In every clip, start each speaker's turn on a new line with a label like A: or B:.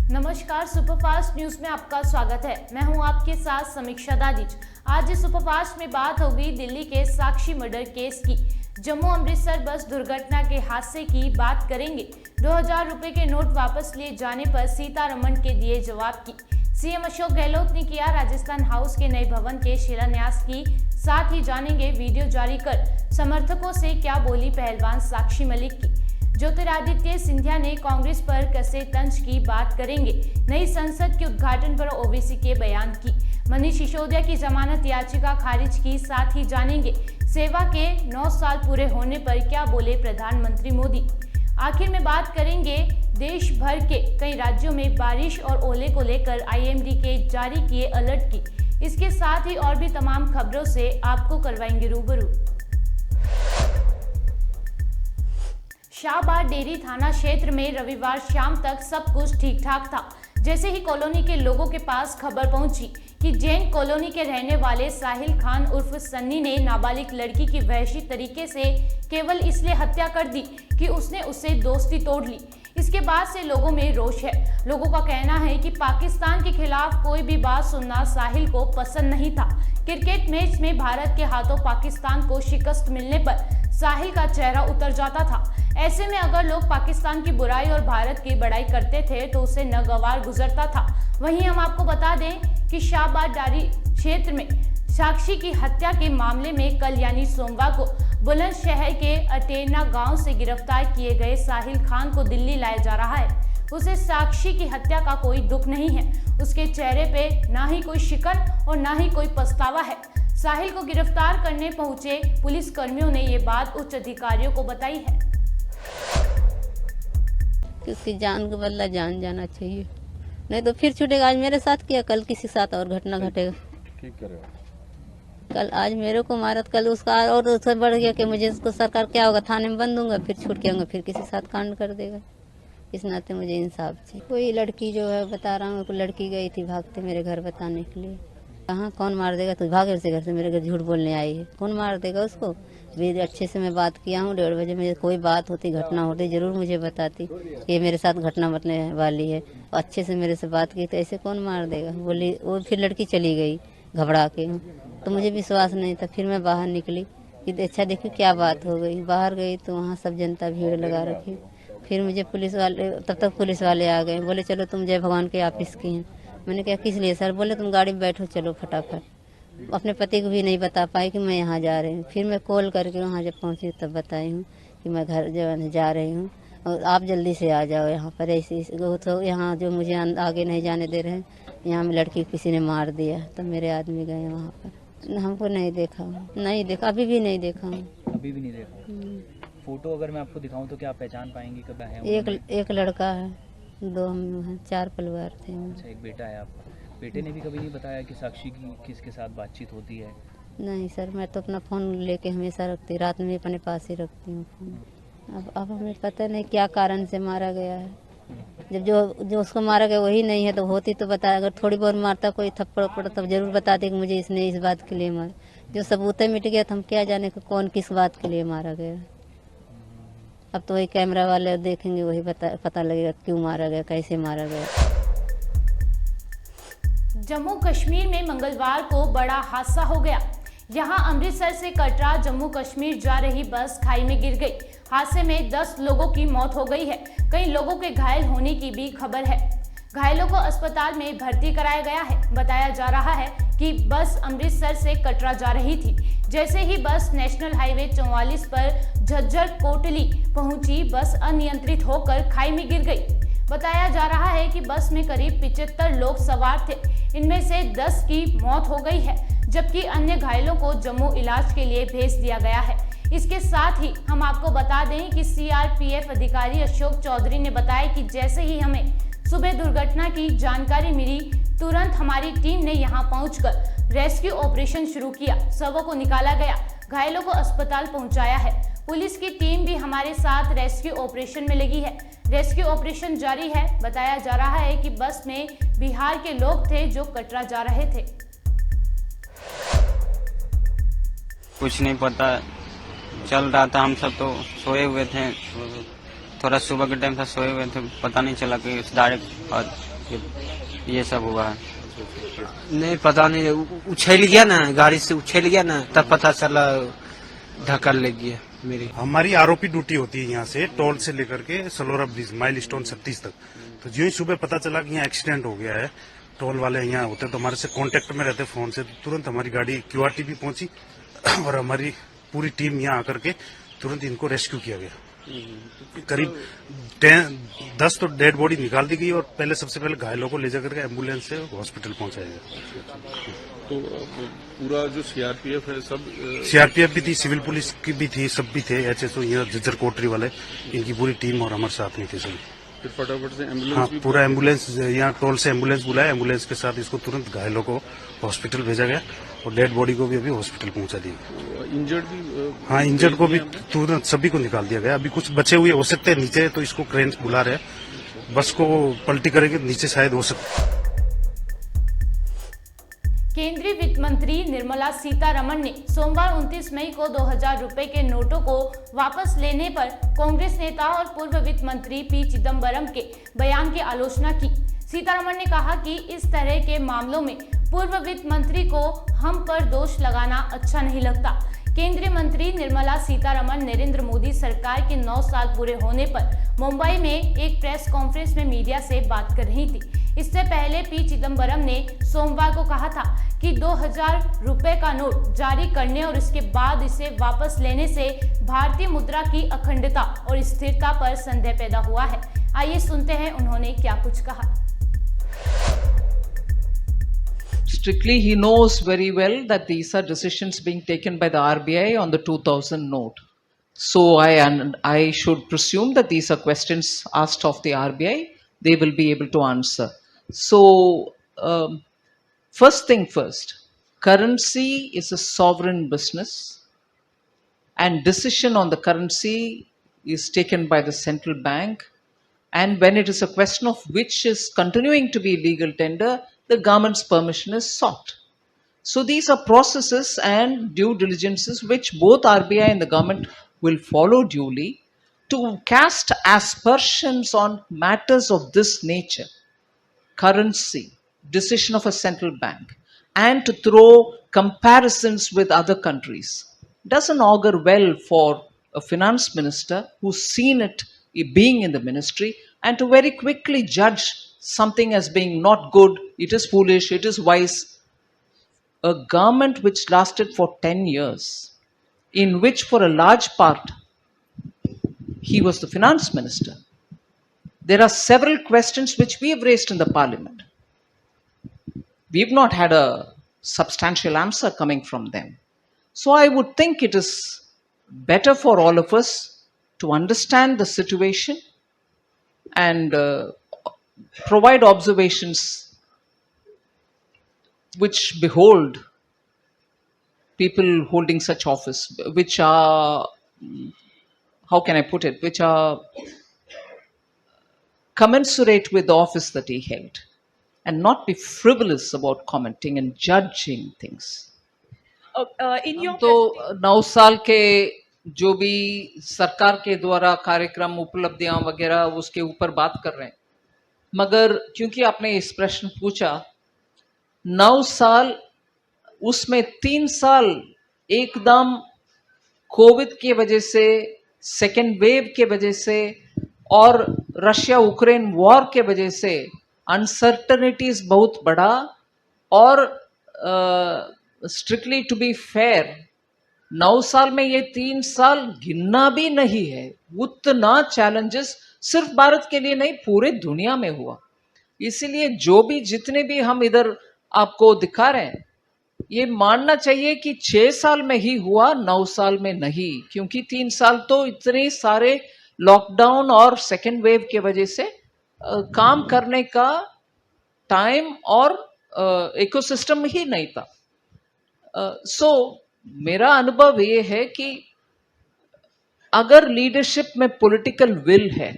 A: नमस्कार, superfast news में आपका स्वागत है। मैं हूं आपके साथ समीक्षा दादिज। आज इस सुपरफास्ट में बात होगी दिल्ली के साक्षी मर्डर केस की। जम्मू अमृतसर बस दुर्घटना के हादसे की बात करेंगे। 2000 रुपए के नोट वापस लिए जाने पर सीतारमण के दिए जवाब की। सीएम अशोक गहलोत ने किया राजस्थान हाउस के नए भवन के शिलान्यास की। साथ ही जानेंगे वीडियो जारी कर समर्थकों से क्या बोली पहलवान साक्षी मलिक की। ज्योतिरादित्य सिंधिया ने कांग्रेस पर कसे तंज की बात करेंगे। नई संसद के उद्घाटन पर ओवैसी के बयान की। मनीष सिसोदिया की जमानत याचिका खारिज की। साथ ही जानेंगे सेवा के 9 साल पूरे होने पर क्या बोले प्रधानमंत्री मोदी। आखिर में बात करेंगे देश भर के कई राज्यों में बारिश और ओले को लेकर आईएमडी के जारी किए अलर्ट की। इसके साथ ही और भी तमाम खबरों से आपको करवाएंगे रूबरू। शाहबाद डेयरी थाना क्षेत्र में रविवार शाम तक सब कुछ ठीक ठाक था। जैसे ही कॉलोनी के लोगों के पास खबर पहुंची कि जैन कॉलोनी के रहने वाले साहिल खान उर्फ सन्नी ने नाबालिग लड़की की वहशी तरीके से केवल इसलिए हत्या कर दी कि उसने उससे दोस्ती तोड़ ली। इसके बाद से लोगों में रोष है। लोगों का कहना है कि पाकिस्तान के खिलाफ कोई भी बात सुनना साहिल को पसंद नहीं था। क्रिकेट मैच में भारत के हाथों पाकिस्तान को शिकस्त मिलने पर साहिल का चेहरा उतर जाता था। ऐसे में अगर लोग पाकिस्तान की बुराई और भारत की बड़ाई करते थे तो उसे नागवार गुजरता था। वहीं हम आपको बता दें कि शाहबाद डारी क्षेत्र में साक्षी की हत्या के मामले में कल यानी सोमवार को बुलंदशहर के अटेरना गांव से गिरफ्तार किए गए साहिल खान को दिल्ली लाया जा रहा है। उसे साक्षी की हत्या का कोई दुख नहीं है। उसके चेहरे पे ना ही कोई शिकन और ना ही कोई पछतावा है। साहिल को गिरफ्तार करने पहुंचे पुलिस कर्मियों ने ये बात उच्च अधिकारियों को बताई है।
B: उसकी जान का बदला जान जाना चाहिए, नहीं तो फिर छूटेगा। आज मेरे साथ किया, कल किसी साथ और घटना घटेगा।
C: ठीक करेगा।
B: कल आज मेरे को मारा, कल उसका और उससे बढ़ गया कि मुझे इसको सरकार क्या होगा, थाने में बंद दूंगा, फिर छूट के आऊंगा, फिर किसी साथ कांड कर देगा। इस नाते मुझे इंसाफ चाहिए। कोई लड़की जो है बता रहा हूँ, लड़की गई थी भागते मेरे घर बताने के लिए। कहाँ कौन मार देगा, तो भागे से घर से मेरे घर झूठ बोलने आई है, कौन मार देगा उसको। भी अच्छे से मैं बात किया हूँ, 1:30 बजे मुझे कोई बात होती घटना होती जरूर मुझे बताती कि ये मेरे साथ घटना घटने वाली है। और अच्छे से मेरे से बात की तो ऐसे कौन मार देगा। बोली वो फिर लड़की चली गई घबरा के, तो मुझे विश्वास नहीं था। फिर मैं बाहर निकली कि अच्छा देखी क्या बात हो गई। बाहर गई तो वहाँ सब जनता भीड़ लगा रखी। फिर मुझे पुलिस वाले, तब तक पुलिस वाले आ गए, बोले चलो तुम जय भगवान के ऑफिस की हैं। मैंने कहा किस लिए सर? बोले तुम गाड़ी में बैठो चलो फटाफट। अपने पति को भी नहीं बता पाई कि मैं यहाँ जा रही हूँ। फिर मैं कॉल करके वहाँ जब पहुँची तब बताई हूँ कि मैं घर जो जा रही हूँ और आप जल्दी से आ जाओ यहाँ पर। ऐसी तो यहाँ जो मुझे आगे नहीं जाने दे रहे हैं, यहाँ में लड़की किसी ने मार दिया। तो मेरे आदमी गए वहाँ पर। हमको नहीं देखा, नहीं देखा, अभी भी नहीं देखा हूँ।
D: अभी भी नहीं देखा। फोटो अगर मैं आपको दिखाऊं तो क्या आप पहचान पाएंगी कब है?
B: एक लड़का है, 2 हम हैं, 4 परिवार थे।
D: अच्छा, एक बेटा है आपका। बेटे ने भी कभी नहीं बताया कि साक्षी की किसके साथ बातचीत होती है? नहीं
B: सर, मैं तो अपना फ़ोन लेके हमेशा रखती, रात में अपने पास ही रखती हूँ फ़ोन। अब हमें पता नहीं क्या कारण से मारा गया है। जब जो उसको मारा गया वही नहीं है तो होती तो बताया। अगर थोड़ी बहुत मारता कोई थप्पड़ वप्पड़ तब जरूर बताते कि मुझे इसने इस बात के लिए मारा। जो सबूत मिट गया तो हम क्या जाने कि कौन किस बात के लिए मारा गया। अब तो वही कैमरा वाले देखेंगे, वही पता लगेगा क्यों मारा गया, कैसे मारा गया।
A: जम्मू कश्मीर में मंगलवार को बड़ा हादसा हो गया। यहां अमृतसर से कटरा जम्मू कश्मीर जा रही बस खाई में गिर गई। हादसे में 10 लोगों की मौत हो गई है। कई लोगों के घायल होने की भी खबर है। घायलों को अस्पताल में भर्ती कराया गया है। बताया जा रहा है कि बस अमृतसर से कटरा जा रही थी। जैसे ही बस नेशनल हाईवे 44 पर झज्जर कोटली पहुंची, बस अनियंत्रित होकर खाई में गिर गई। बताया जा रहा है कि बस में करीब 75 लोग सवार थे। इनमें से 10 की मौत हो गई है, जबकि अन्य घायलों को जम्मू इलाज के लिए भेज दिया गया है। इसके साथ ही हम आपको बता दें कि सीआरपीएफ अधिकारी अशोक चौधरी ने बताया कि जैसे ही हमें सुबह दुर्घटना की जानकारी मिली, तुरंत हमारी टीम ने यहां पहुंचकर रेस्क्यू ऑपरेशन शुरू किया। शवों को निकाला गया, घायलों को अस्पताल पहुंचाया है। पुलिस की टीम भी हमारे साथ रेस्क्यू ऑपरेशन में लगी है। रेस्क्यू ऑपरेशन जारी है। बताया जा रहा है कि बस में बिहार के लोग थे जो कटरा जा रहे थे।
E: कुछ नहीं पता चल रहा था, हम सब तो सोए हुए थे। थोड़ा सुबह के टाइम था, सोए हुए थे, पता नहीं चला कि डायरेक्ट ये सब हुआ है।
C: नहीं पता नहीं, उछल गया ना, गाड़ी से उछल गया ना, तब पता चला, धक्का लग गया मेरी।
F: हमारी आरओपी ड्यूटी होती है यहाँ से टोल से लेकर के सलोरा ब्रिज माइल स्टोन 36 तक। तो जो ही सुबह पता चला कि यहाँ एक्सीडेंट हो गया है, टोल वाले यहाँ होते तो हमारे से कांटेक्ट में रहते फोन से, तो तुरंत हमारी गाड़ी क्यूआरटी भी पहुंची और हमारी पूरी टीम यहाँ आकर के तुरंत इनको रेस्क्यू किया गया। करीब 10 तो डेड बॉडी निकाल दी गई और सबसे पहले घायलों को ले जाकर के एम्बुलेंस से हॉस्पिटल पहुंचाया गया।
G: तो पूरा जो सीआरपीएफ है सब
F: सीआरपीएफ भी थी, सिविल पुलिस की भी थी, सब भी थे, एचएसओ यहाँ झज्जर कोटरी वाले, इनकी पूरी टीम और हमारे साथ में थे सभी।
G: फिर फटाफट से एम्बुलेंस
F: हाँ,
G: भी
F: पूरा एम्बुलेंस यहाँ टोल से एम्बुलेंस बुलाया, एम्बुलेंस के साथ इसको तुरंत घायलों को हॉस्पिटल भेजा गया और डेड बॉडी को भी अभी हॉस्पिटल पहुंचा दिया।
G: इंजर्ड भी
F: हाँ, इंजर्ड को भी तुरंत सभी को निकाल दिया गया। अभी कुछ बचे हुए हो सकते हैं नीचे, तो इसको क्रेन बुला रहे हैं, बस को पलटी करेंगे नीचे शायद हो सकता।
A: केंद्रीय वित्त मंत्री निर्मला सीतारमण ने सोमवार 29 मई को 2000 रुपए के नोटों को वापस लेने पर कांग्रेस नेता और पूर्व वित्त मंत्री पी चिदम्बरम के बयान की आलोचना की। सीतारमण ने कहा कि इस तरह के मामलों में पूर्व वित्त मंत्री को हम पर दोष लगाना अच्छा नहीं लगता। केंद्रीय मंत्री निर्मला सीतारमण नरेंद्र मोदी सरकार के 9 साल पूरे होने पर मुंबई में एक प्रेस कॉन्फ्रेंस में मीडिया से बात कर रही थी। इससे पहले पी चिदम्बरम ने सोमवार को कहा था कि 2000 रुपए का नोट जारी करने और इसके बाद इसे वापस लेने से भारतीय मुद्रा की अखंडता और स्थिरता पर संदेह पैदा हुआ है। आइए सुनते हैं उन्होंने क्या कुछ कहा।
H: Strictly, he knows very well that these are decisions being taken by the RBI on the 2000 note. So I should presume that these are questions asked of the RBI. They will be able to answer. So, first thing first, currency is a sovereign business, and decision on the currency is taken by the central bank. And when it is a question of which is continuing to be legal tender, the government's permission is sought. So these are processes and due diligences which both RBI and the government will follow duly to cast aspersions on matters of this nature, currency, decision of a central bank, and to throw comparisons with other countries doesn't augur well for a finance minister who's seen it being in the ministry, and to very quickly judge something as being not good, it is foolish, it is wise. A government which lasted for 10 years, in which for a large part he was the finance minister. There are several questions which we have raised in the parliament. We have not had a substantial answer coming from them. So I would think it is better for all of us to understand the situation and provide observations which behold people holding such office, which are, how can I put it, which are commensurate with the office that he held, and not be frivolous about commenting and judging things.
I: In your
H: तो 9 साल के जो भी सरकार के द्वारा कार्यक्रम उपलब्धियां वगैरह उसके ऊपर बात कर रहे हैं, मगर क्योंकि आपने इस प्रश्न पूछा, 9 साल उसमें 3 साल एकदम कोविड के वजह से, सेकेंड वेव के वजह से और रशिया यूक्रेन वॉर के वजह से अनसर्टनिटीज बहुत बढ़ा। और स्ट्रिक्टली टू बी फेयर, 9 साल में ये 3 साल गिनना भी नहीं है। उतना चैलेंजेस सिर्फ भारत के लिए नहीं, पूरे दुनिया में हुआ। इसीलिए जो भी जितने भी हम इधर आपको दिखा रहे हैं, ये मानना चाहिए कि 6 साल में ही हुआ, 9 साल में नहीं, क्योंकि 3 साल तो इतने सारे लॉकडाउन और सेकेंड वेव के वजह से काम करने का टाइम और इकोसिस्टम ही नहीं था। सो मेरा अनुभव ये है कि अगर लीडरशिप में पॉलिटिकल विल है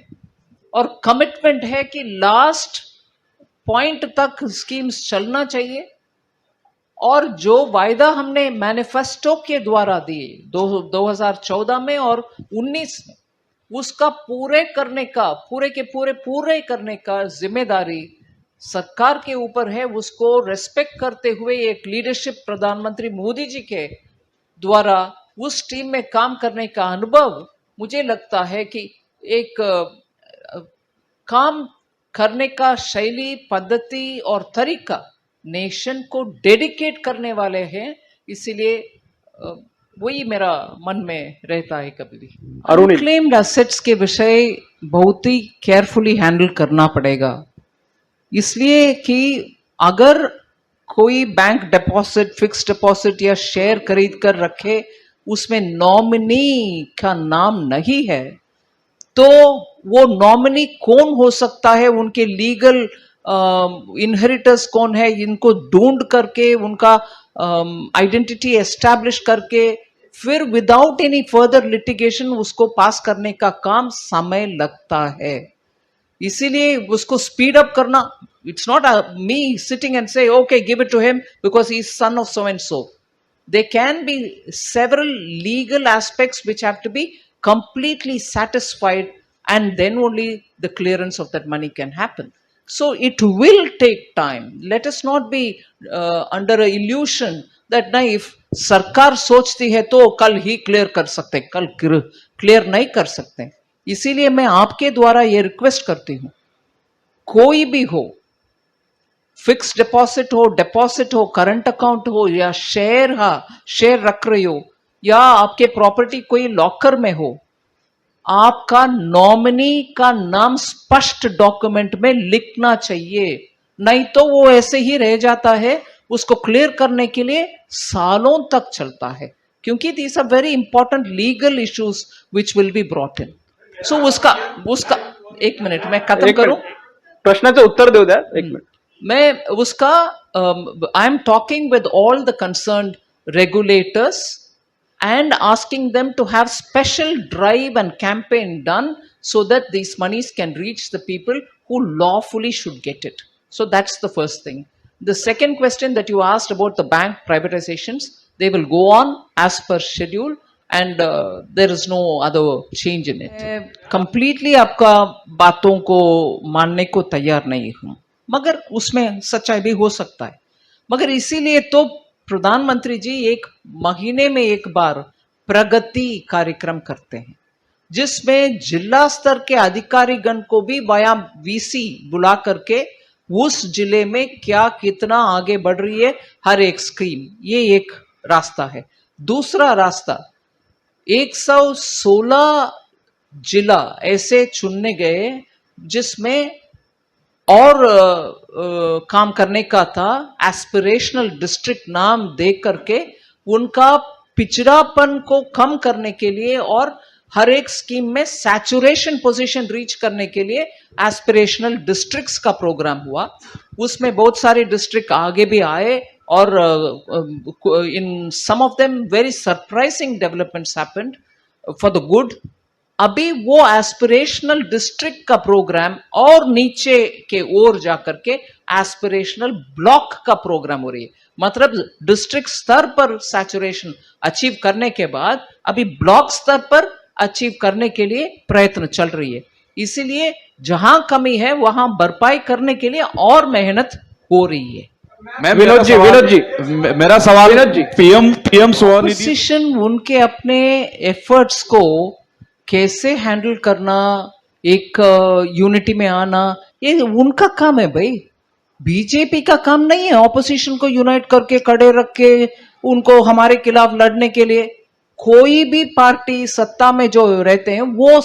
H: और कमिटमेंट है कि लास्ट पॉइंट तक स्कीम्स चलना चाहिए, और जो वायदा हमने मैनिफेस्टो के द्वारा दिए 2014 में और 19 में, उसका पूरे करने का, पूरे करने का जिम्मेदारी सरकार के ऊपर है, उसको रेस्पेक्ट करते हुए एक लीडरशिप प्रधानमंत्री मोदी जी के द्वारा उस टीम में काम करने का अनुभव, मुझे लगता है कि एक काम करने का शैली, पद्धति और तरीका नेशन को डेडिकेट करने वाले हैं। इसीलिए वही मेरा मन में रहता है कभी भी। अनक्लेम्ड एसेट्स के विषय बहुत ही केयरफुली हैंडल करना पड़ेगा, इसलिए कि अगर कोई बैंक डिपॉजिट, फिक्स डिपॉजिट या शेयर खरीद कर रखे, उसमें नॉमिनी का नाम नहीं है, तो वो नॉमिनी कौन हो सकता है, उनके लीगल इनहेरिटर्स कौन है, इनको ढूंढ करके उनका आइडेंटिटी एस्टैब्लिश करके फिर विदाउट एनी फर्दर लिटिगेशन उसको पास करने का काम समय लगता है। इसीलिए उसको स्पीड अप करना, it's not me sitting and say okay give it to him because he is son of so and so. There can be several legal aspects which have to be completely satisfied, and then only the clearance of that money can happen. So it will take time. Let us not be under an illusion that ना if सरकार सोचती है तो कल ही clear कर सकते, कल clear नहीं कर सकते। इसीलिए मैं आपके द्वारा ये रिक्वेस्ट करती हूँ, कोई भी हो, फिक्स डिपॉजिट हो, करंट अकाउंट हो या शेयर रख रही हो, या आपके प्रॉपर्टी कोई लॉकर में हो, आपका नॉमिनी का नाम स्पष्ट डॉक्यूमेंट में लिखना चाहिए, नहीं तो वो ऐसे ही रह जाता है। उसको क्लियर करने के लिए सालों तक चलता है, क्योंकि these are very important legal issues which will be brought in. So उसका एक मिनट मैं खत्म करूं,
J: प्रश्नाचं उत्तर देऊ द्या, एक मिनिट।
H: मैं उसका I am talking with all the concerned regulators and asking them to have special drive and campaign done so that these monies can reach the people who lawfully should get it. So that's the first thing. The second question that you asked about the bank privatizations, they will go on as per schedule and there is no other change in it. Completely आपका बातों को मानने को तैयार नहीं हूं, मगर उसमें सच्चाई भी हो सकता है। मगर इसीलिए तो प्रधानमंत्री जी एक महीने में एक बार प्रगति कार्यक्रम करते हैं, जिसमें जिला स्तर के अधिकारीगण को भी वाया वीसी बुला करके उस जिले में क्या कितना आगे बढ़ रही है हर एक स्कीम, ये एक रास्ता है। दूसरा रास्ता, 116 जिला ऐसे चुनने गए जिसमें और काम करने का था, एस्पिरेशनल डिस्ट्रिक्ट नाम दे करके उनका पिछड़ापन को कम करने के लिए और हर एक स्कीम में सैचुरेशन पोजीशन रीच करने के लिए एस्पिरेशनल डिस्ट्रिक्ट्स का प्रोग्राम हुआ। उसमें बहुत सारे डिस्ट्रिक्ट आगे भी आए और in some of them very surprising developments happened for the good. अभी वो एस्पिरेशनल डिस्ट्रिक्ट का प्रोग्राम और नीचे के ओर जाकर के एस्पिरेशनल ब्लॉक का प्रोग्राम हो रही है। मतलब डिस्ट्रिक्ट स्तर पर सैचुरेशन अचीव करने के बाद अभी ब्लॉक स्तर पर अचीव करने के लिए प्रयत्न चल रही है। इसीलिए जहां कमी है वहां भरपाई करने के लिए और मेहनत हो रही है।
J: विनोद जी मेरा सवाल, विनोद जी, पीएम स्वनिधि
H: पोजीशन उनके अपने एफर्ट्स को कैसे हैंडल करना, एक यूनिटी में आना, ये उनका काम है भाई, बीजेपी का काम नहीं है। ऑपोजिशन को यूनाइट करके खड़े रख के उनको हमारे खिलाफ लड़ने के लिए कोई भी पार्टी सत्ता में जो रहते हैं वो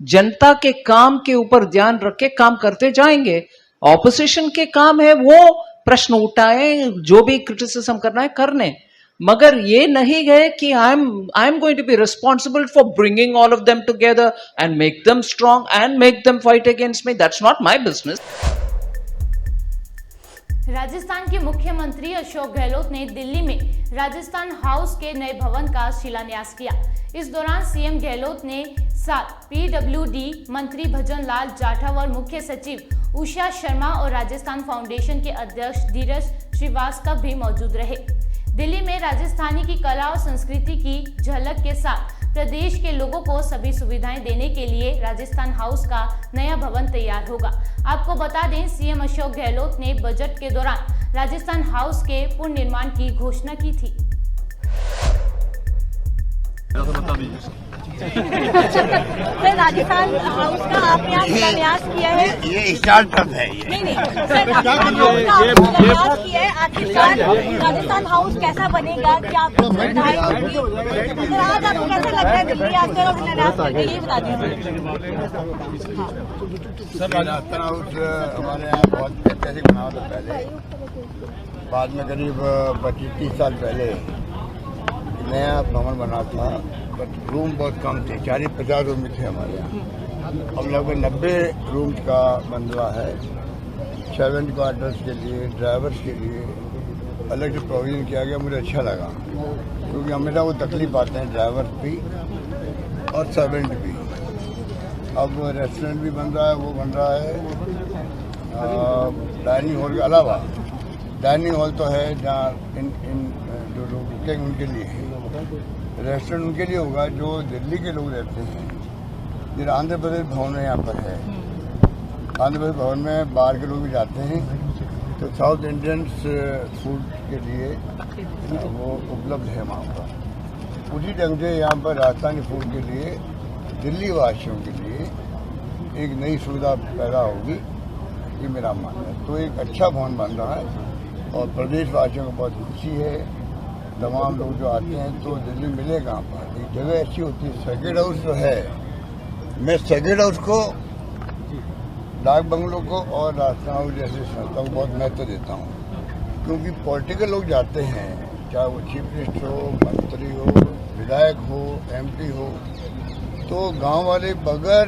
H: जनता के काम के ऊपर ध्यान रख के काम करते जाएंगे। ऑपोजिशन के काम है वो प्रश्न उठाए, जो भी क्रिटिसिज्म करना है करने, मगर ये नहीं है कि I am going to be responsible for bringing all of them together and make them strong and make them fight against me. That's not my business.
A: Rajasthan के मुख्यमंत्री अशोक गहलोत ने दिल्ली में राजस्थान हाउस के नए भवन का शिलान्यास किया। इस दौरान सीएम गहलोत ने साथ पीडब्ल्यूडी मंत्री भजन लाल जाटव और मुख्य सचिव उषा शर्मा और राजस्थान फाउंडेशन के अध्यक्ष धीरज श्रीवास्तव भी मौजूद रहे। दिल्ली में राजस्थानी की कला और संस्कृति की झलक के साथ प्रदेश के लोगों को सभी सुविधाएं देने के लिए राजस्थान हाउस का नया भवन तैयार होगा। आपको बता दें, सीएम अशोक गहलोत ने बजट के दौरान राजस्थान हाउस के पुनर्निर्माण की घोषणा की थी।
I: सर, राजस्थान हाउस का आपने यहाँ शिलान्यास किया है।
K: ये स्टार्टअप है।
I: नहीं सर, राजस्थान हाउस का आपने शिलान्यास किया है। आखिरकार राजस्थान हाउस कैसा बनेगा, क्या कुछ सुविधाएं होंगी? सर, आज आपको कैसा लग रहा है दिल्ली आते और शिलान्यास करके, ये बता दीजिए।
K: सर, राजस्थान हाउस हमारे यहाँ बहुत पहले बना था, पहले बाद में करीब 25-30 साल पहले नया भवन बना था, बट रूम बहुत कम थे, 40-50 रूम थे हमारे यहाँ। अब लगभग 90 रूम का बंगला है। सर्वेंट क्वार्टर्स के लिए, ड्राइवर्स के लिए अलग से प्रोविजन किया गया। मुझे अच्छा लगा, क्योंकि हमेशा वो तकलीफ आते हैं, ड्राइवर्स भी और सर्वेंट भी। अब रेस्टोरेंट भी बन रहा है, वो बन रहा है डाइनिंग हॉल के अलावा। डाइनिंग हॉल तो है जहाँ इन जो लोग रुकेंगे उनके लिए है। रेस्टोरेंट उनके लिए होगा जो दिल्ली के लोग रहते हैं। फिर आंध्र प्रदेश भवन यहाँ पर है। आंध्र प्रदेश भवन में बाहर के लोग भी जाते हैं, तो साउथ इंडियन फूड के लिए वो उपलब्ध है वहाँ पर। उसी ढंग से यहाँ पर राजस्थानी फूड के लिए दिल्ली वासियों के लिए एक नई सुविधा पैदा होगी, ये मेरा मानना है। तो एक अच्छा भवन बन रहा है और प्रदेश वासियों को बहुत खुशी है। तमाम लोग जो आते हैं तो दिल्ली मिले कहाँ पर, एक जगह ऐसी होती है। सेक्रेट हाउस जो है, मैं सेक्रेट हाउस को, डाक बंगलों को और राजस्थान हाउस जैसे संस्थाओं को बहुत महत्व देता हूँ, क्योंकि पॉलिटिकल लोग जाते हैं, चाहे वो चीफ मिनिस्टर हो, मंत्री हो, विधायक हो, MP हो, तो गांव वाले बगैर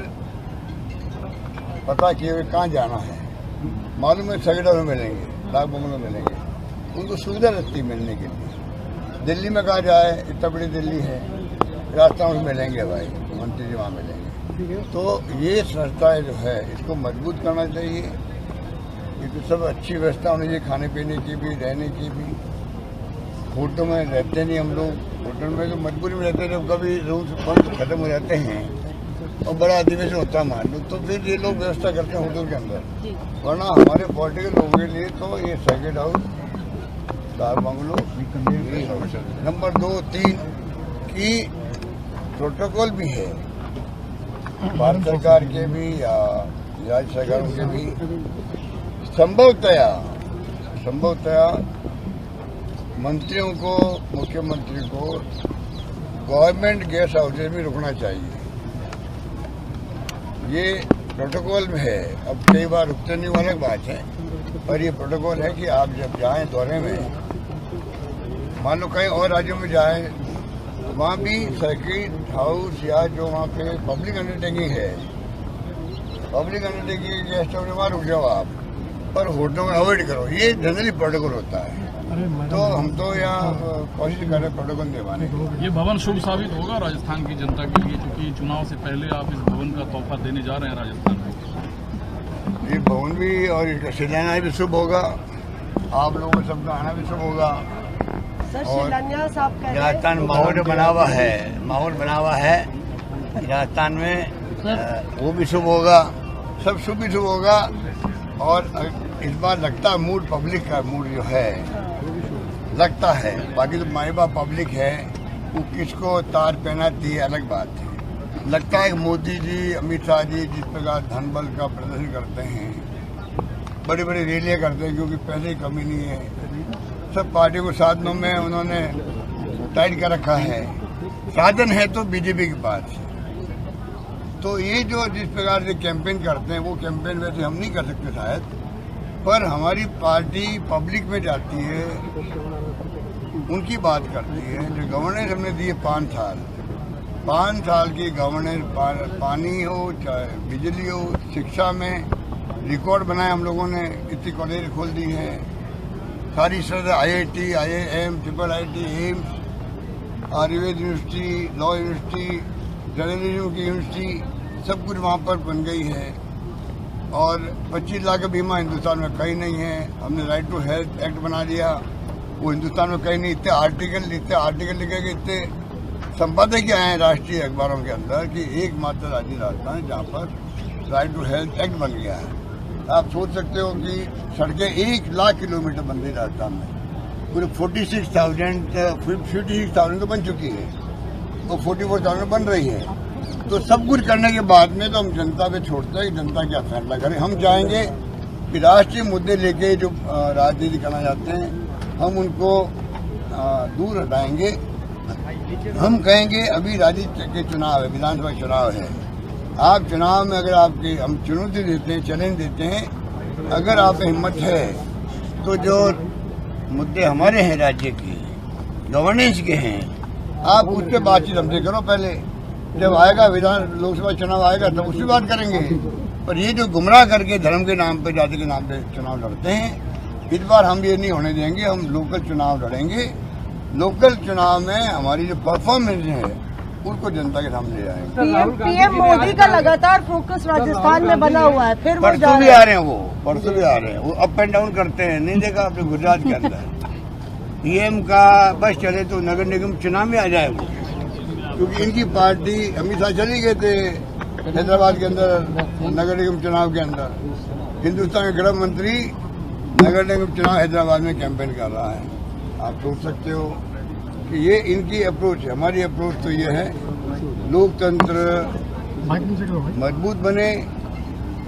K: पता किए हुए कहाँ जाना है, मालूम है सेक्रेट हाउस में मिलेंगे, डाक बंगलों में मिलेंगे, उनको सुविधा रहती है मिलने के लिए। दिल्ली में कहाँ जाए, इतना बड़ी दिल्ली है, राजस्थान में मिलेंगे भाई, मंत्री जी वहाँ मिलेंगे। तो ये संस्थाएं जो है इसको मजबूत करना चाहिए। ये तो सब अच्छी व्यवस्था होनी चाहिए, खाने पीने की भी, रहने की भी। होटल में रहते नहीं हम लोग, होटल में तो मजबूरी में रहते हैं, जब कभी रूम खत्म हो जाते हैं और बड़ा अधिवेशन होता है मान लो, तो फिर ये लोग व्यवस्था करते हैं होटल के अंदर। वरना हमारे पॉलिटिकल लोगों के लिए तो ये सेक्रेट हाउस, डाक बंगलो, नंबर 2-3 की प्रोटोकॉल भी है, भारत सरकार के भी या राज्य सरकारों के भी। संभवतया मंत्रियों को, मुख्यमंत्री को गवर्नमेंट गेस्ट हाउसेज में रुकना चाहिए। ये प्रोटोकॉल में है। अब कई बार रुकते नहीं, वो अलग बात है, पर ये प्रोटोकॉल है कि आप जब जाएं दौरे में, मान लो कहीं और राज्यों में जाएं, वहाँ भी सेक्रेट हाउस या जो वहाँ पे पब्लिक अंडरटेकिंग है, पब्लिक अंडरटेकिंग गेस्ट हाउस में वहाँ रुक जाओ आप, पर होटलों में अवॉइड करो। ये जनरली प्रोटोकॉल होता है। तो हम तो यहाँ कोशिश कर रहे हैं प्रोटोकॉल निभाने की।
G: ये भवन शुभ साबित होगा राजस्थान की जनता के लिए, क्योंकि चुनाव से पहले आप इस भवन का तोहफा देने जा रहे हैं राजस्थान को।
K: ये भवन भी और इसका शिलान्यास भी शुभ होगा, आप लोगों को सबका आना भी शुभ होगा। और राजस्थान माहौल बना हुआ है राजस्थान में, वो भी शुभ होगा, सब शुभ भी शुभ होगा। और इस बार लगता है मूड, पब्लिक का मूड जो है लगता है, बाकी तो माई बाप पब्लिक है, वो किसको तार पहनाती है अलग बात है। लगता है कि मोदी जी, अमित शाह जी जिस प्रकार धन बल का प्रदर्शन करते हैं, बड़ी बड़ी रैलियां करते हैं, क्योंकि पैसे की कमी नहीं है, सब पार्टी को साधनों में उन्होंने टाइट कर रखा है। साधन है तो बीजेपी के पास। तो ये जो जिस प्रकार से कैंपेन करते हैं, वो कैंपेन वैसे हम नहीं कर सकते शायद, पर हमारी पार्टी पब्लिक में जाती है, उनकी बात करती है। जो गवर्नेंस हमने दी है 5 साल की गवर्नेंस, पानी हो चाहे बिजली हो, शिक्षा में रिकॉर्ड बनाए हम लोगों ने, इतनी कॉलेज खोल दी है, सारी शहर IIT, IIM, IIIT, AIIMS, Ayurveda university, law university, journalism की यूनिवर्सिटी, सब कुछ वहाँ पर बन गई है। और 25 लाख का बीमा हिंदुस्तान में कहीं नहीं है। हमने राइट टू हेल्थ एक्ट बना दिया, वो हिंदुस्तान में कहीं नहीं। इतने आर्टिकल लिखे गए, इतने संपादक आए हैं राष्ट्रीय अखबारों के अंदर कि एकमात्र राज्य राजस्थान जहाँ पर राइट टू हेल्थ एक्ट बन गया है। आप सोच सकते हो कि सड़कें 1 लाख किलोमीटर बन रही राजस्थान में, पूरे 46,000 तो बन चुकी है, तो 44,000 बन रही है। तो सब कुछ करने के बाद में तो हम जनता पे छोड़ते हैं कि जनता क्या फैसला करे। हम चाहेंगे कि राष्ट्रीय मुद्दे लेके जो राजनीति करना चाहते हैं हम उनको दूर हटाएंगे। हम कहेंगे अभी राज्य के चुनाव है, विधानसभा चुनाव है, आप चुनाव में अगर आपके हम चुनौती देते हैं, चैलेंज देते हैं, अगर आप हिम्मत है तो जो मुद्दे हमारे हैं राज्य की गवर्नेंस के हैं, आप उस पर बातचीत हमसे करो। पहले जब आएगा लोकसभा चुनाव आएगा तब उसकी बात करेंगे। पर ये जो गुमराह करके धर्म के नाम पे, जाति के नाम पे चुनाव लड़ते हैं, इस बार हम ये नहीं होने देंगे। हम लोकल चुनाव लड़ेंगे। लोकल चुनाव में हमारी जो परफॉर्मेंस है उसको जनता के सामने ले आएंगे।
I: पीएम मोदी का लगातार फोकस राजस्थान में बना हुआ है, फिर
K: परसों भी आ रहे हैं, परसों भी आ रहे हैं, वो अप एंड डाउन करते हैं। नहीं देखा आपने गुजरात के अंदर पीएम का बस चले तो नगर निगम चुनाव में आ जाए वो, क्योंकि इनकी पार्टी अमित शाह चली गए थे हैदराबाद के अंदर नगर निगम चुनाव के अंदर। हिंदुस्तान के गृह मंत्री नगर निगम चुनाव हैदराबाद में कैंपेन कर रहा है। आप सोच सकते हो कि ये इनकी अप्रोच है। हमारी अप्रोच तो ये है लोकतंत्र मजबूत बने,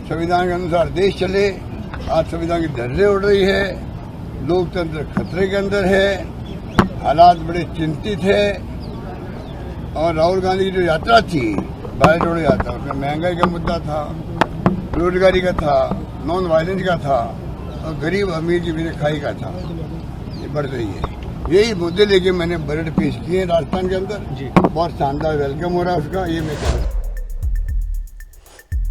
K: संविधान के अनुसार देश चले। आज संविधान की धज्जियां उड़ रही है, लोकतंत्र खतरे के अंदर है, हालात बड़े चिंतित है। और राहुल गांधी की जो यात्रा थी, भारत जोड़ो यात्रा, उसमें महंगाई का मुद्दा था, बेरोजगारी का था, नॉन वायलेंस का था और गरीब अमीर की बेखाई का था। ये बढ़ रही है। यही मुद्दे लेके मैंने बजट पेश किए राजस्थान के अंदर। बहुत शानदार वेलकम हो रहा है उसका। ये मैं कह रहा हूँ।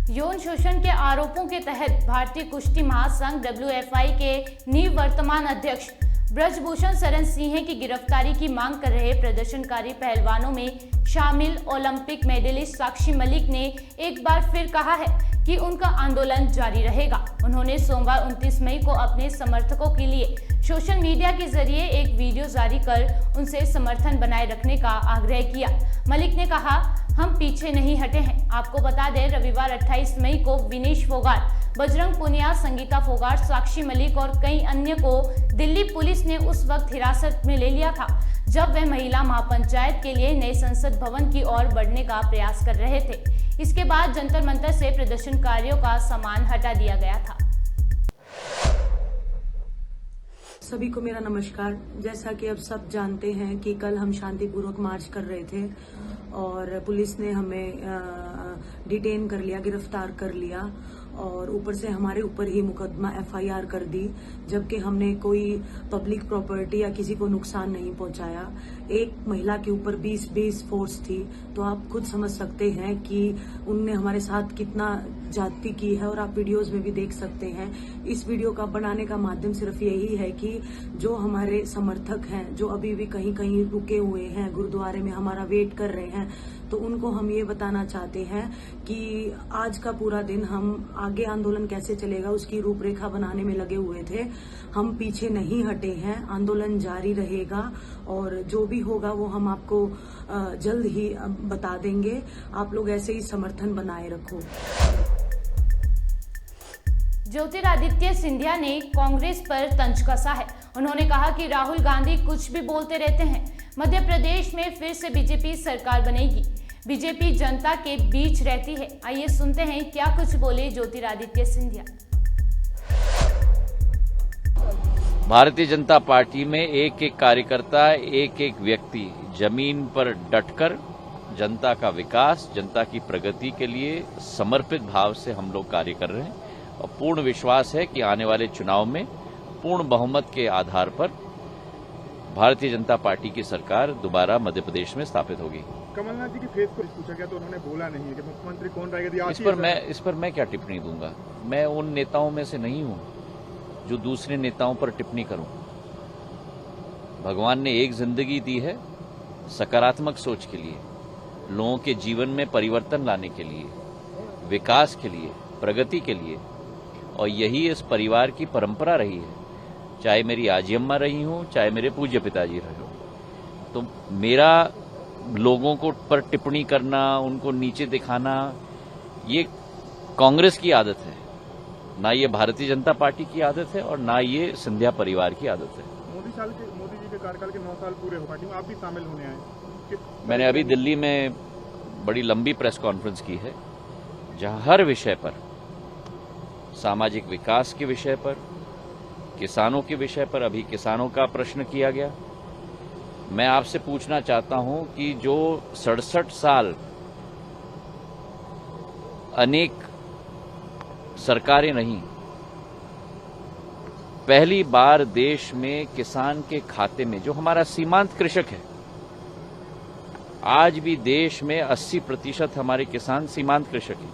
A: यौन शोषण के आरोपों के तहत भारतीय कुश्ती महासंघ WFI के निवर्तमान अध्यक्ष ब्रजभूषण शरण सिंह की गिरफ्तारी की मांग कर रहे प्रदर्शनकारी पहलवानों में शामिल ओलंपिक मेडलिस्ट साक्षी मलिक ने एक बार फिर कहा है कि उनका आंदोलन जारी रहेगा। उन्होंने सोमवार 29 मई को अपने समर्थकों के लिए सोशल मीडिया के जरिए एक वीडियो जारी कर उनसे समर्थन बनाए रखने का आग्रह किया। मलिक ने कहा, हम पीछे नहीं हटे हैं। आपको बता दें, रविवार 28 मई को विनेश फोगाट, बजरंग पुनिया, संगीता फोगाट, साक्षी मलिक और कई अन्य को दिल्ली पुलिस ने उस वक्त हिरासत में ले लिया था जब वे महिला महापंचायत के लिए नए संसद भवन की ओर बढ़ने का प्रयास कर रहे थे। इसके बाद जंतर मंतर से प्रदर्शनकारियों का सामान हटा दिया गया था।
L: सभी को मेरा नमस्कार। जैसा कि अब सब जानते हैं कि कल हम शांतिपूर्वक मार्च कर रहे थे और पुलिस ने हमें डिटेन कर लिया, गिरफ्तार कर लिया और ऊपर से हमारे ऊपर ही मुकदमा FIR कर दी, जबकि हमने कोई पब्लिक प्रॉपर्टी या किसी को नुकसान नहीं पहुंचाया। एक महिला के ऊपर 20 फोर्स थी, तो आप खुद समझ सकते हैं कि उनने हमारे साथ कितना ज्यादती की है और आप वीडियोस में भी देख सकते हैं। इस वीडियो का बनाने का माध्यम सिर्फ यही है कि जो हमारे समर्थक हैं, जो अभी भी कहीं कहीं रुके हुए हैं, गुरुद्वारे में हमारा वेट कर रहे हैं, तो उनको हम ये बताना चाहते हैं कि आज का पूरा दिन हम आगे आंदोलन कैसे चलेगा उसकी रूपरेखा बनाने में लगे हुए थे। हम पीछे नहीं हटे हैं, आंदोलन जारी रहेगा और जो भी होगा वो हम आपको जल्द ही बता देंगे। आप लोग ऐसे ही समर्थन बनाए रखो।
A: ज्योतिरादित्य सिंधिया ने कांग्रेस पर तंज कसा है। उन्होंने कहा कि राहुल गांधी कुछ भी बोलते रहते हैं। मध्य प्रदेश में फिर से बीजेपी सरकार बनेगी। बीजेपी जनता के बीच रहती है। आइए सुनते हैं क्या कुछ बोले ज्योतिरादित्य सिंधिया।
M: भारतीय जनता पार्टी में एक एक कार्यकर्ता, एक एक व्यक्ति जमीन पर डटकर जनता का विकास, जनता की प्रगति के लिए समर्पित भाव से हम लोग कार्य कर रहे हैं और पूर्ण विश्वास है कि आने वाले चुनाव में पूर्ण बहुमत के आधार पर भारतीय जनता पार्टी की सरकार दोबारा मध्य प्रदेश में स्थापित होगी।
N: कमलनाथ जी की फेस पर पूछा गया तो उन्होंने बोला नहीं है कि मुख्यमंत्री कौन रहेगा।
M: इस पर मैं क्या टिप्पणी दूंगा। मैं उन नेताओं में से नहीं हूं जो दूसरे नेताओं पर टिप्पणी करूं। भगवान ने एक जिंदगी दी है सकारात्मक सोच के लिए, लोगों के जीवन में परिवर्तन लाने के लिए, विकास के लिए, प्रगति के लिए, और यही इस परिवार की परंपरा रही है। चाहे मेरी आजी अम्मा रही हूं, चाहे मेरे पूज्य पिताजी रहे हो। तो मेरा लोगों को पर टिप्पणी करना, उनको नीचे दिखाना, ये कांग्रेस की आदत है, ना ये भारतीय जनता पार्टी की आदत है और ना ये सिंधिया परिवार की आदत है।
N: मोदी जी के कार्यकाल के 9 साल पूरे हो पार्टी में आप भी शामिल होने आए।
M: मैंने अभी दिल्ली में बड़ी लंबी प्रेस कॉन्फ्रेंस की है, जहां हर विषय पर, सामाजिक विकास के विषय पर, किसानों के विषय पर, अभी किसानों का प्रश्न किया गया। मैं आपसे पूछना चाहता हूं कि जो 67 साल अनेक सरकारें रहीं, पहली बार देश में किसान के खाते में, जो हमारा सीमांत कृषक है, आज भी देश में 80% हमारे किसान सीमांत कृषक हैं,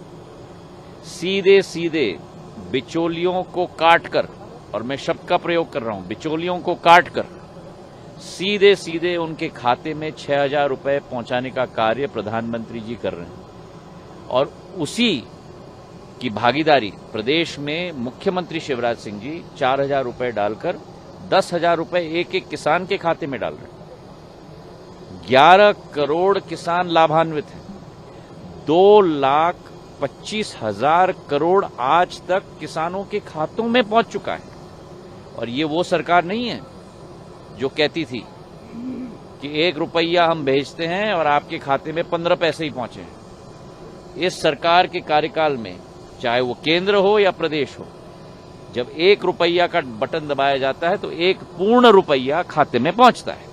M: सीधे सीधे बिचौलियों को काटकर, और मैं शब्द का प्रयोग कर रहा हूं, बिचौलियों को काटकर सीधे सीधे उनके खाते में 6,000 रुपए पहुंचाने का कार्य प्रधानमंत्री जी कर रहे हैं। और उसी की भागीदारी प्रदेश में मुख्यमंत्री शिवराज सिंह जी 4,000 रुपए डालकर 10,000 रुपए एक एक किसान के खाते में डाल रहे हैं। 11 करोड़ किसान लाभान्वित हैं। 2,25,000 करोड़ आज तक किसानों के खातों में पहुंच चुका है। और ये वो सरकार नहीं है जो कहती थी कि 1 रुपया हम भेजते हैं और आपके खाते में 15 पैसे ही पहुंचे हैं। इस सरकार के कार्यकाल में, चाहे वो केंद्र हो या प्रदेश हो, जब 1 रुपया का बटन दबाया जाता है तो 1 पूर्ण रुपया खाते में पहुंचता है।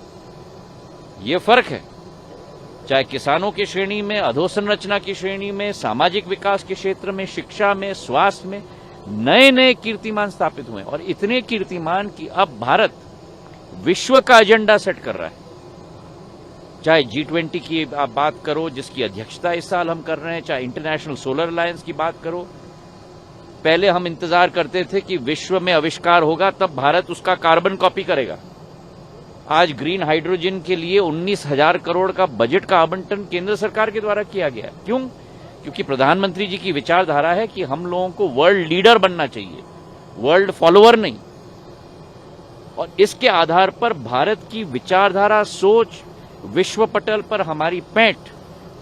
M: ये फर्क है। चाहे किसानों की श्रेणी में, अधोसंरचना की श्रेणी में, सामाजिक विकास के क्षेत्र में, शिक्षा में, स्वास्थ्य में नए नए कीर्तिमान स्थापित हुए, और इतने कीर्तिमान कि अब भारत विश्व का एजेंडा सेट कर रहा है। चाहे G20 की आप बात करो, जिसकी अध्यक्षता इस साल हम कर रहे हैं, चाहे इंटरनेशनल सोलर अलायंस की बात करो। पहले हम इंतजार करते थे कि विश्व में आविष्कार होगा तब भारत उसका कार्बन कॉपी करेगा। आज ग्रीन हाइड्रोजन के लिए 19,000 करोड़ का बजट का आवंटन केंद्र सरकार के द्वारा किया गया। क्यों? क्योंकि प्रधानमंत्री जी की विचारधारा है कि हम लोगों को वर्ल्ड लीडर बनना चाहिए, वर्ल्ड फॉलोअर नहीं। और इसके आधार पर भारत की विचारधारा, सोच, विश्व पटल पर हमारी पैठ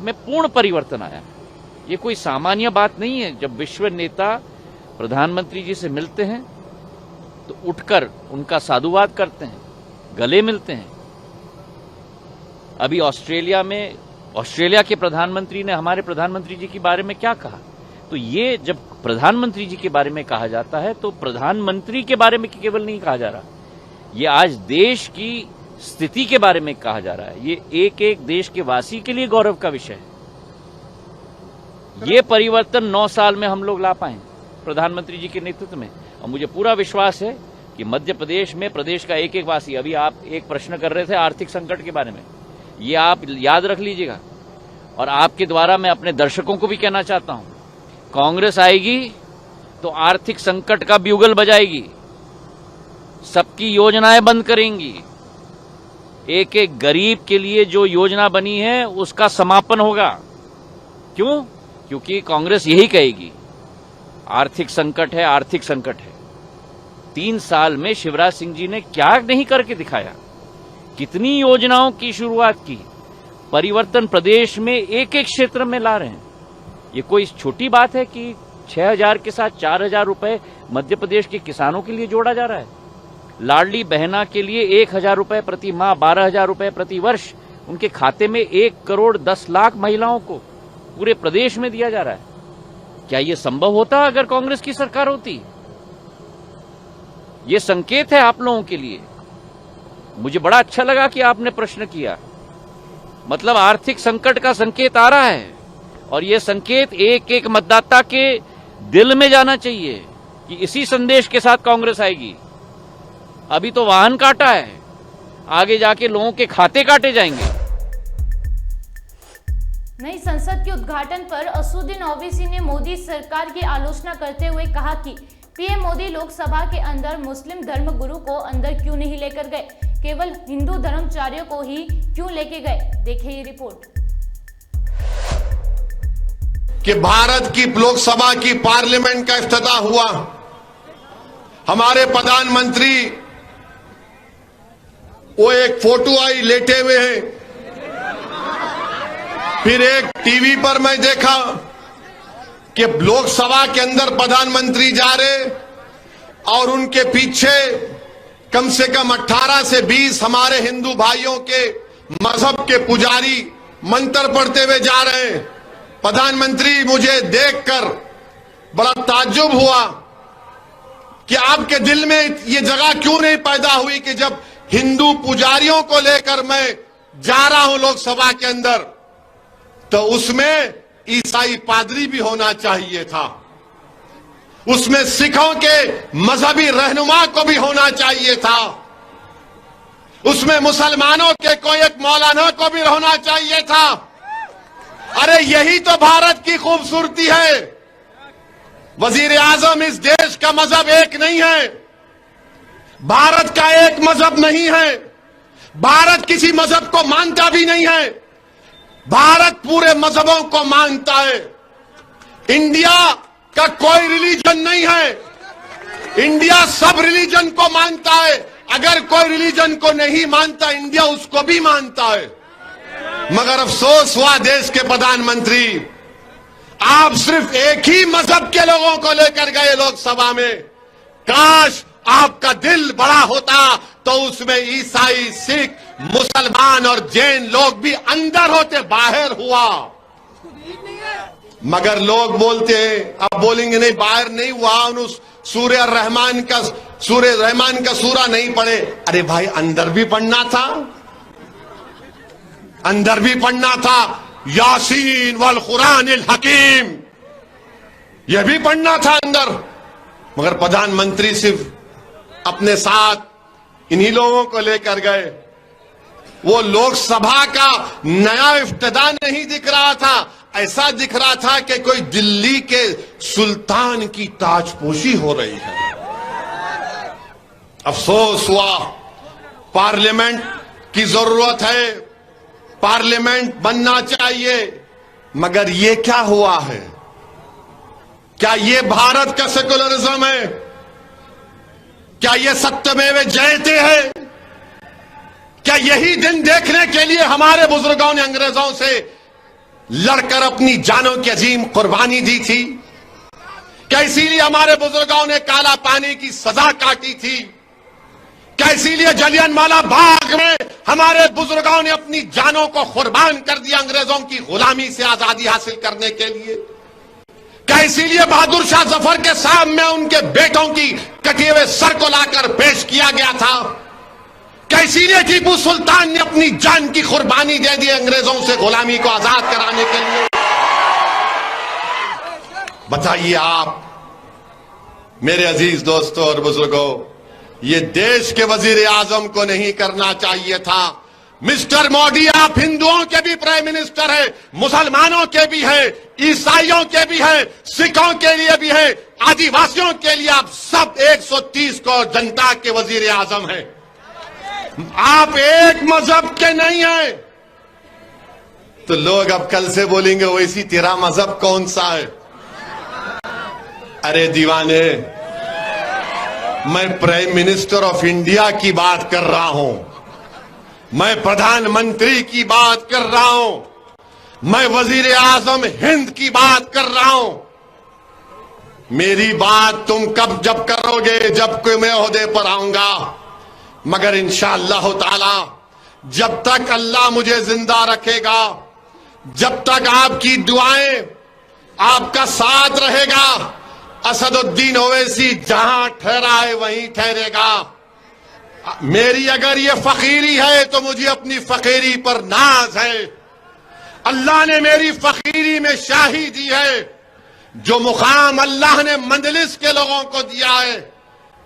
M: में पूर्ण परिवर्तन आया। ये कोई सामान्य बात नहीं है। जब विश्व नेता प्रधानमंत्री जी से मिलते हैं तो उठकर उनका साधुवाद करते हैं, गले मिलते हैं। अभी ऑस्ट्रेलिया के प्रधानमंत्री ने हमारे प्रधानमंत्री जी के बारे में क्या कहा? तो ये जब प्रधानमंत्री जी के बारे में कहा जाता है तो प्रधानमंत्री के बारे में केवल नहीं कहा जा रहा, ये आज देश की स्थिति के बारे में कहा जा रहा है। ये एक एक देश के वासी के लिए गौरव का विषय है। ये परिवर्तन 9 साल में हम लोग ला पाए प्रधानमंत्री जी के नेतृत्व में। और मुझे पूरा विश्वास है कि मध्य प्रदेश में प्रदेश का एक एक वासी, अभी आप एक प्रश्न कर रहे थे आर्थिक संकट के बारे में, ये आप याद रख लीजिएगा। और आपके द्वारा मैं अपने दर्शकों को भी कहना चाहता हूं, कांग्रेस आएगी तो आर्थिक संकट का ब्यूगल बजाएगी, सबकी योजनाएं बंद करेंगी। एक एक गरीब के लिए जो योजना बनी है उसका समापन होगा। क्यों? क्योंकि कांग्रेस यही कहेगी आर्थिक संकट है, आर्थिक संकट है। 3 साल में शिवराज सिंह जी ने क्या नहीं करके दिखाया, कितनी योजनाओं की शुरुआत की, परिवर्तन प्रदेश में एक एक क्षेत्र में ला रहे हैं। ये कोई छोटी बात है कि 6,000 के साथ 4,000 रुपए मध्य प्रदेश के किसानों के लिए जोड़ा जा रहा है। लाडली बहना के लिए 1,000 रुपए प्रति माह, 12,000 रुपए प्रति वर्ष उनके खाते में 1,10,00,000 महिलाओं को पूरे प्रदेश में दिया जा रहा है। क्या यह संभव होता अगर कांग्रेस की सरकार होती? ये संकेत है आप लोगों के लिए। मुझे बड़ा अच्छा लगा कि आपने प्रश्न किया। मतलब आर्थिक संकट का संकेत आ रहा है और यह संकेत एक एक मतदाता के दिल में जाना चाहिए कि इसी संदेश के साथ कांग्रेस आएगी। अभी तो वाहन काटा है, आगे जाके लोगों के खाते काटे जाएंगे।
A: नई संसद के उद्घाटन पर असुद्दीन ओवैसी ने मोदी सरकार की आलोचना करते हुए कहा कि पीएम मोदी लोकसभा के अंदर मुस्लिम धर्मगुरु को अंदर क्यों नहीं लेकर गए, केवल हिंदू धर्माचार्यों को ही क्यों लेके गए। देखिए ये रिपोर्ट।
O: कि भारत की लोकसभा की पार्लियामेंट का इफ्तिताह हुआ, हमारे प्रधानमंत्री वो एक फोटो आई लेटे हुए हैं फिर एक टीवी पर मैं देखा कि लोकसभा के अंदर प्रधानमंत्री जा रहे और उनके पीछे कम से कम 18 से 20 हमारे हिंदू भाइयों के मजहब के पुजारी मंत्र पढ़ते हुए जा रहे हैं। प्रधानमंत्री, मुझे देखकर बड़ा ताज्जुब हुआ कि आपके दिल में ये जगह क्यों नहीं पैदा हुई कि जब हिंदू पुजारियों को लेकर मैं जा रहा हूं लोकसभा के अंदर, तो उसमें ईसाई पादरी भी होना चाहिए था, उसमें सिखों के मजहबी रहनुमा को भी होना चाहिए था, उसमें मुसलमानों के कोई एक मौलाना को भी होना चाहिए था। अरे यही तो भारत की खूबसूरती है। वजीर आजम, इस देश का मजहब एक नहीं है, भारत का एक मजहब नहीं है, भारत किसी मजहब को मानता भी नहीं है, भारत पूरे मजहबों को मानता है। इंडिया का कोई रिलीजन नहीं है, इंडिया सब रिलीजन को मानता है। अगर कोई रिलीजन को नहीं मानता, इंडिया उसको भी मानता है। मगर अफसोस हुआ देश के प्रधानमंत्री, आप सिर्फ एक ही मजहब के लोगों को लेकर गए लोकसभा में। काश आपका दिल बड़ा होता तो उसमें ईसाई, सिख, मुसलमान और जैन लोग भी अंदर होते, बाहर हुआ। मगर लोग बोलते हैं, अब बोलेंगे नहीं बाहर नहीं हुआ, उस सूर्य रहमान का सूरा नहीं पढ़े। अरे भाई, अंदर भी पढ़ना था, अंदर भी पढ़ना था। यासीन वल कुरानिल हकीम, यह भी पढ़ना था अंदर। मगर प्रधानमंत्री सिर्फ अपने साथ इन्हीं लोगों को लेकर गए। वो लोकसभा का नया इफ्तिदा नहीं दिख रहा था, ऐसा दिख रहा था कि कोई दिल्ली के सुल्तान की ताजपोशी हो रही है। अफसोस हुआ, पार्लियामेंट की जरूरत है, पार्लियामेंट बनना चाहिए, मगर ये क्या हुआ है? क्या ये भारत का सेकुलरिज्म है? क्या ये सत्यमेव जयते है? क्या यही दिन देखने के लिए हमारे बुजुर्गों ने अंग्रेजों से लड़कर अपनी जानों की अजीम कुर्बानी दी थी? क्या इसीलिए हमारे बुजुर्गों ने काला पानी की सजा काटी थी? क्या इसीलिए जलियांवाला बाग में हमारे बुजुर्गों ने अपनी जानों को कुर्बान कर दिया अंग्रेजों की गुलामी से आजादी हासिल करने के लिए? क्या इसीलिए बहादुर शाह जफर के सामने उनके बेटों की कटे हुए सर को लाकर पेश किया गया था? क्या इसीलिए टीपू सुल्तान ने अपनी जान की कुर्बानी दे दी अंग्रेजों से गुलामी को आजाद कराने के लिए? बताइए आप, मेरे अजीज दोस्तों और बुजुर्गों, ये देश के वजीर आजम को नहीं करना चाहिए था। मिस्टर मोदी, आप हिंदुओं के भी प्राइम मिनिस्टर हैं, मुसलमानों के भी हैं, ईसाइयों के भी हैं, सिखों के लिए भी हैं, आदिवासियों के लिए आप सब 130 करोड़ जनता के वजीर आजम हैं। आप एक मजहब के नहीं हैं। तो लोग अब कल से बोलेंगे वैसी तेरा मजहब कौन सा है? अरे दीवाने, मैं प्राइम मिनिस्टर ऑफ इंडिया की बात कर रहा हूं, मैं प्रधानमंत्री की बात कर रहा हूं, मैं वजीर आजम हिंद की बात कर रहा हूं। मेरी बात तुम कब जब करोगे? जब कोई मैं ओहदे पर आऊंगा। मगर इंशाअल्लाह ताला जब तक अल्लाह मुझे जिंदा रखेगा, जब तक आपकी दुआएं, आपका साथ रहेगा, असदुद्दीन ओवैसी जहां ठहरा है वहीं ठहरेगा। मेरी अगर ये फकीरी है तो मुझे अपनी फकीरी पर नाज है। अल्लाह ने मेरी फकीरी में शाही दी है। जो मुकाम अल्लाह ने मंजलिस के लोगों को दिया है,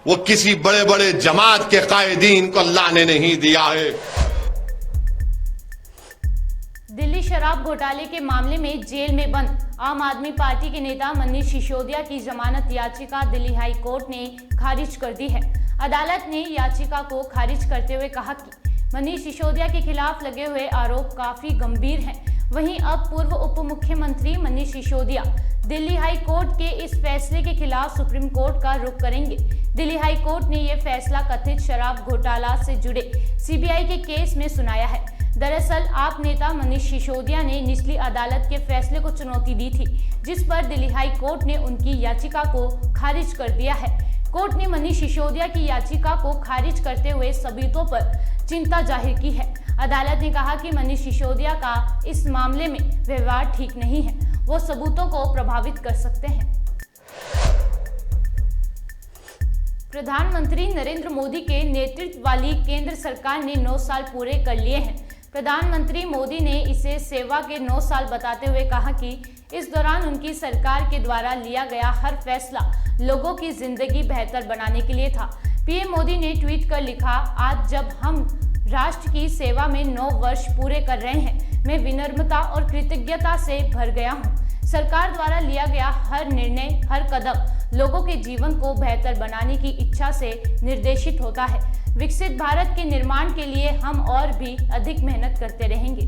O: वो किसी बड़े बड़े जमात के कायदीन को अल्लाह ने नहीं दिया है।
A: दिल्ली शराब घोटाले के मामले में जेल में बंद आम आदमी पार्टी के नेता मनीष सिसोदिया की जमानत याचिका दिल्ली हाई कोर्ट ने खारिज कर दी है। अदालत ने याचिका को खारिज करते हुए कहा कि मनीष सिसोदिया के खिलाफ लगे हुए आरोप काफी गंभीर हैं। वहीं अब पूर्व उप मुख्यमंत्री मनीष सिसोदिया दिल्ली हाई कोर्ट के इस फैसले के खिलाफ सुप्रीम कोर्ट का रुख करेंगे। दिल्ली हाई कोर्ट ने यह फैसला कथित शराब घोटाला से जुड़े सीबीआई के केस में सुनाया है। दरअसल आप नेता मनीष सिसोदिया ने निचली अदालत के फैसले को चुनौती दी थी, जिस पर दिल्ली हाई कोर्ट ने उनकी याचिका को खारिज कर दिया है। कोर्ट ने मनीष सिसोदिया की याचिका को खारिज करते हुए सबूतों पर चिंता जाहिर की है। अदालत ने कहा कि मनीष सिसोदिया का इस मामले में व्यवहार ठीक नहीं है, वो सबूतों को प्रभावित कर सकते हैं। प्रधानमंत्री नरेंद्र मोदी के नेतृत्व वाली केंद्र सरकार ने 9 साल पूरे कर लिए हैं। प्रधानमंत्री मोदी ने इसे सेवा के 9 साल बताते हुए कहा कि इस दौरान उनकी सरकार के द्वारा लिया गया हर फैसला लोगों की जिंदगी बेहतर बनाने के लिए था। पीएम मोदी ने ट्वीट कर लिखा, आज जब हम राष्ट्र की सेवा में 9 वर्ष पूरे कर रहे हैं, मैं विनम्रता और कृतज्ञता से भर गया हूँ। सरकार द्वारा लिया गया हर निर्णय, हर कदम लोगों के जीवन को बेहतर बनाने की इच्छा से निर्देशित होता है। विकसित भारत के निर्माण के लिए हम और भी अधिक मेहनत करते रहेंगे।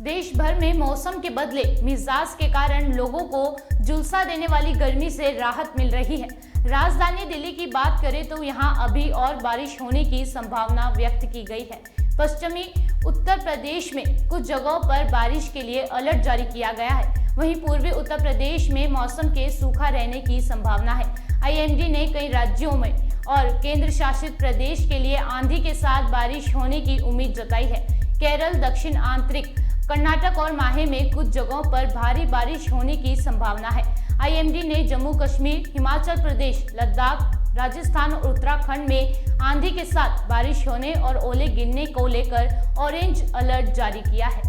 A: देश भर में मौसम के बदले मिजाज के कारण लोगों को झुलसा देने वाली गर्मी से राहत मिल रही है। राजधानी दिल्ली की बात करें तो यहां अभी और बारिश होने की संभावना व्यक्त की गई है। पश्चिमी उत्तर प्रदेश में कुछ जगहों पर बारिश के लिए अलर्ट जारी किया गया है। वहीं पूर्वी उत्तर प्रदेश में मौसम के सूखा रहने की संभावना है। आईएमडी ने कई राज्यों में और केंद्र शासित प्रदेश के लिए आंधी के साथ बारिश होने की उम्मीद जताई है। केरल, दक्षिण आंतरिक कर्नाटक और माहे में कुछ जगहों पर भारी बारिश होने की संभावना है। आईएमडी ने जम्मू कश्मीर, हिमाचल प्रदेश, लद्दाख, राजस्थान और उत्तराखंड में आंधी के साथ बारिश होने और ओले गिरने को लेकर ऑरेंज अलर्ट जारी किया है।